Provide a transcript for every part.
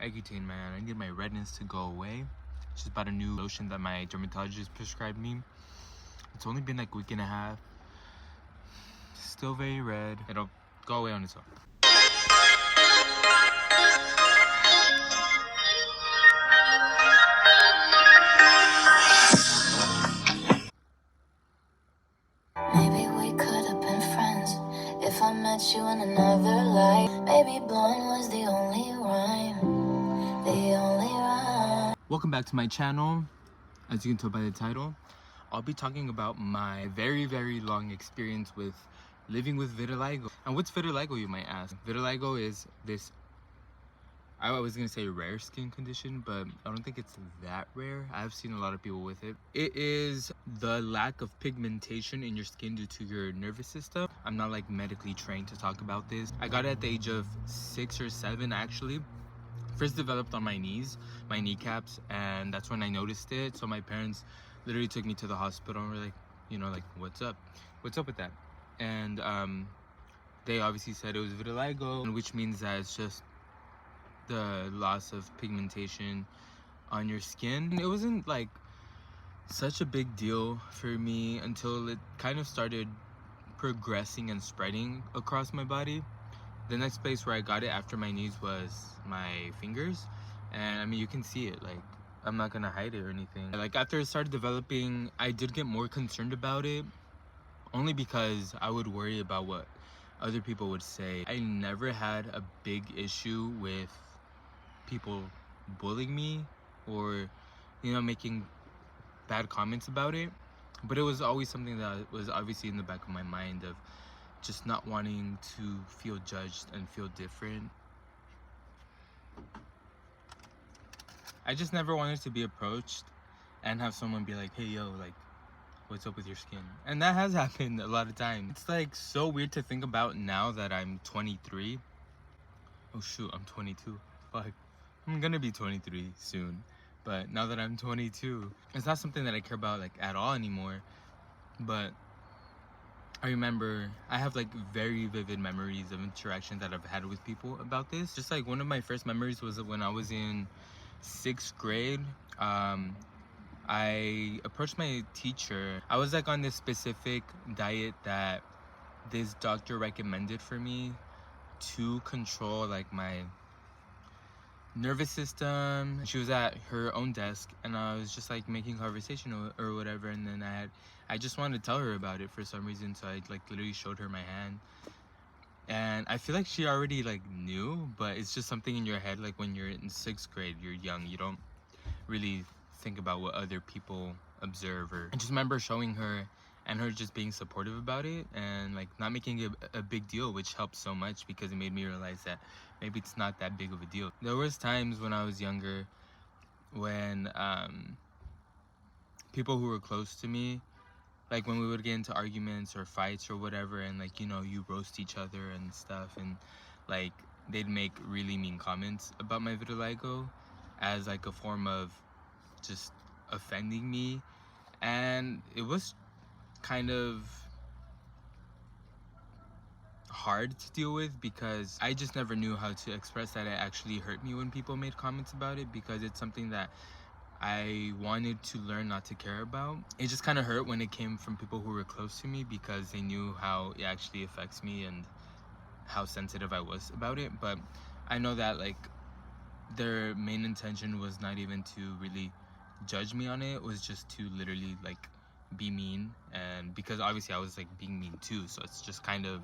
Accutane, man. I need my redness to go away. Just bought a new lotion that my dermatologist prescribed me. It's only been like a week and a half. Still very red. It'll go away on its own. Maybe we could have been friends if I met you in another life. Maybe blonde was the only rhyme. Welcome back to my channel. As you can tell by the title, I'll be talking about my very long experience with living with vitiligo. And what's vitiligo, you might ask? Vitiligo is this, I was gonna say rare skin condition, but I don't think it's that rare. I've seen a lot of people with it. It is the lack of pigmentation in your skin due to your nervous system. I'm not like medically trained to talk about this. I got it at the age of 6 or 7 actually. First developed on my knees, my kneecaps, and that's when I noticed it. So my parents literally took me to the hospital and were like, you know, like, what's up with that? And they obviously said it was vitiligo, which means that it's just the loss of pigmentation on your skin. It wasn't like such a big deal for me until it kind of started progressing and spreading across my body. The next place where I got it after my knees was my fingers, and I mean, you can see it. Like, I'm not gonna hide it or anything. Like, after it started developing, I did get more concerned about it, only because I would worry about what other people would say. I never had a big issue with people bullying me or, you know, making bad comments about it, but it was always something that was obviously in the back of my mind of just not wanting to feel judged and feel different. I just never wanted to be approached and have someone be like, hey yo, like, what's up with your skin? And that has happened a lot of times. It's like so weird to think about now that I'm 23. Oh shoot, I'm 22. Fuck, I'm gonna be 23 soon. But now that I'm 22, it's not something that I care about like at all anymore. But I remember I have like very vivid memories of interactions that I've had with people about this. Just like one of my first memories was when I was in 6th grade. I approached my teacher. I was like on this specific diet that this doctor recommended for me to control like my nervous system. She was at her own desk and I was just like making conversation or whatever, and then I just wanted to tell her about it for some reason, so I like literally showed her my hand. And I feel like she already like knew, but it's just something in your head, like when you're in 6th grade, you're young, you don't really think about what other people observe. Or I just remember showing her and her just being supportive about it and like not making it a big deal, which helped so much because it made me realize that maybe it's not that big of a deal. There was times when I was younger when people who were close to me, like when we would get into arguments or fights or whatever, and like, you know, you roast each other and stuff, and like they'd make really mean comments about my vitiligo as like a form of just offending me. And it was kind of hard to deal with because I just never knew how to express that it actually hurt me when people made comments about it, because it's something that I wanted to learn not to care about. It just kind of hurt when it came from people who were close to me because they knew how it actually affects me and how sensitive I was about it. But I know that like their main intention was not even to really judge me on it. It was just to literally like be mean, and because obviously I was like being mean too, so it's just kind of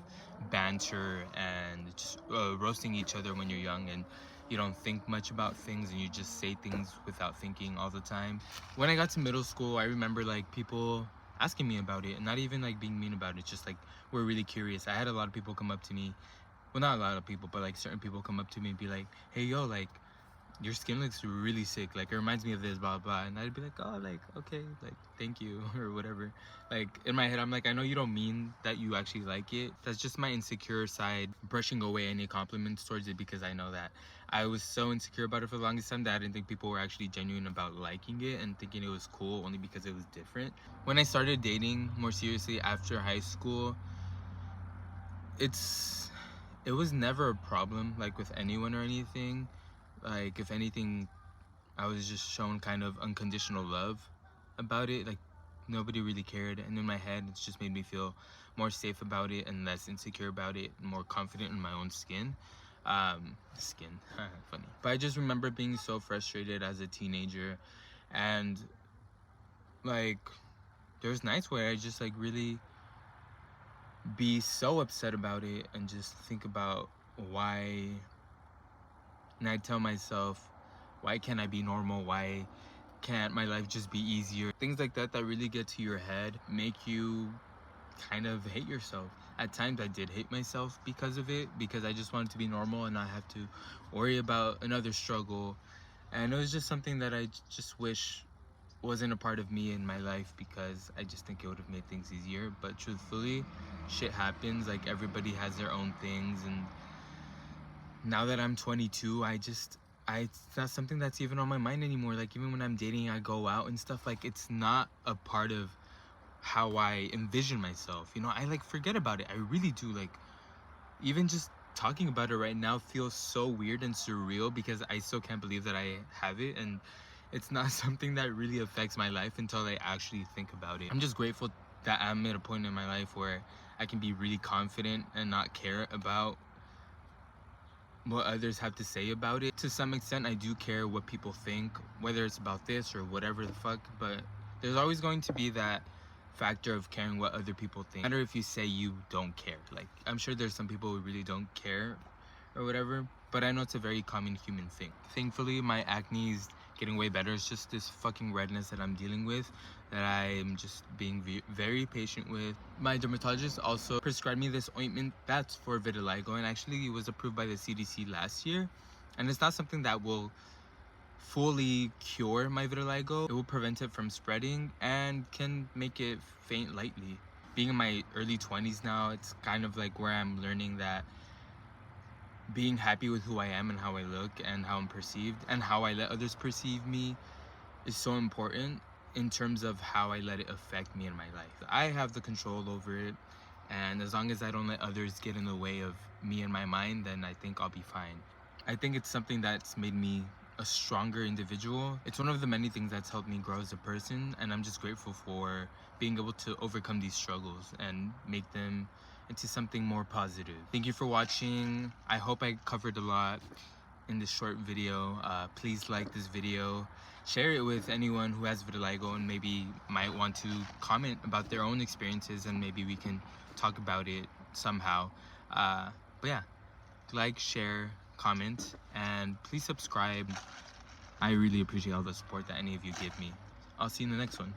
banter and just roasting each other when you're young and you don't think much about things and you just say things without thinking all the time. When I got to middle school, I remember like people asking me about it and not even like being mean about it, just like we're really curious. I had a lot of people come up to me, well, not a lot of people, but like certain people come up to me and be like, hey yo, like your skin looks really sick, like it reminds me of this, blah blah. And I'd be like, oh, like okay, like thank you or whatever. Like in my head I'm like, I know you don't mean that you actually like it. That's just my insecure side brushing away any compliments towards it, because I know that I was so insecure about it for the longest time that I didn't think people were actually genuine about liking it and thinking it was cool only because it was different. When I started dating more seriously after high school, it was never a problem like with anyone or anything. Like, if anything, I was just shown kind of unconditional love about it. Like, nobody really cared, and in my head it's just made me feel more safe about it and less insecure about it, more confident in my own skin. Funny. But I just remember being so frustrated as a teenager, and like there's nights where I just like really be so upset about it and just think about why, and I tell myself, why can't I be normal? Why can't my life just be easier? Things like that that really get to your head make you kind of hate yourself. At times I did hate myself because of it, because I just wanted to be normal and not have to worry about another struggle. And it was just something that I just wish wasn't a part of me in my life, because I just think it would have made things easier. But truthfully, shit happens. Like, everybody has their own things, and now that I'm 22, it's not something that's even on my mind anymore. Like, even when I'm dating, I go out and stuff, like, it's not a part of how I envision myself. You know, I like forget about it. I really do. Like, even just talking about it right now feels so weird and surreal, because I still can't believe that I have it, and it's not something that really affects my life until I actually think about it. I'm just grateful that I'm at a point in my life where I can be really confident and not care about what others have to say about it. To some extent, I do care what people think, whether it's about this or whatever the fuck, but there's always going to be that factor of caring what other people think. No matter if you say you don't care. Like, I'm sure there's some people who really don't care or whatever, but I know it's a very common human thing. Thankfully, my acne is getting way better. It's just this fucking redness that I'm dealing with that I'm just being very patient with. My dermatologist also prescribed me this ointment that's for vitiligo, and actually it was approved by the CDC last year. And it's not something that will fully cure my vitiligo. It will prevent it from spreading and can make it faint lightly. Being in my early 20s now, it's kind of like where I'm learning that being happy with who I am and how I look and how I'm perceived and how I let others perceive me is so important in terms of how I let it affect me in my life. I have the control over it, and as long as I don't let others get in the way of me and my mind, then I think I'll be fine. I think it's something that's made me a stronger individual. It's one of the many things that's helped me grow as a person, and I'm just grateful for being able to overcome these struggles and make them into something more positive. Thank you for watching. I hope I covered a lot in this short video. Please like this video, share it with anyone who has vitiligo and maybe might want to comment about their own experiences, and maybe we can talk about it somehow. But yeah, like, share, comment, and please subscribe. I really appreciate all the support that any of you give me. I'll see you in the next one.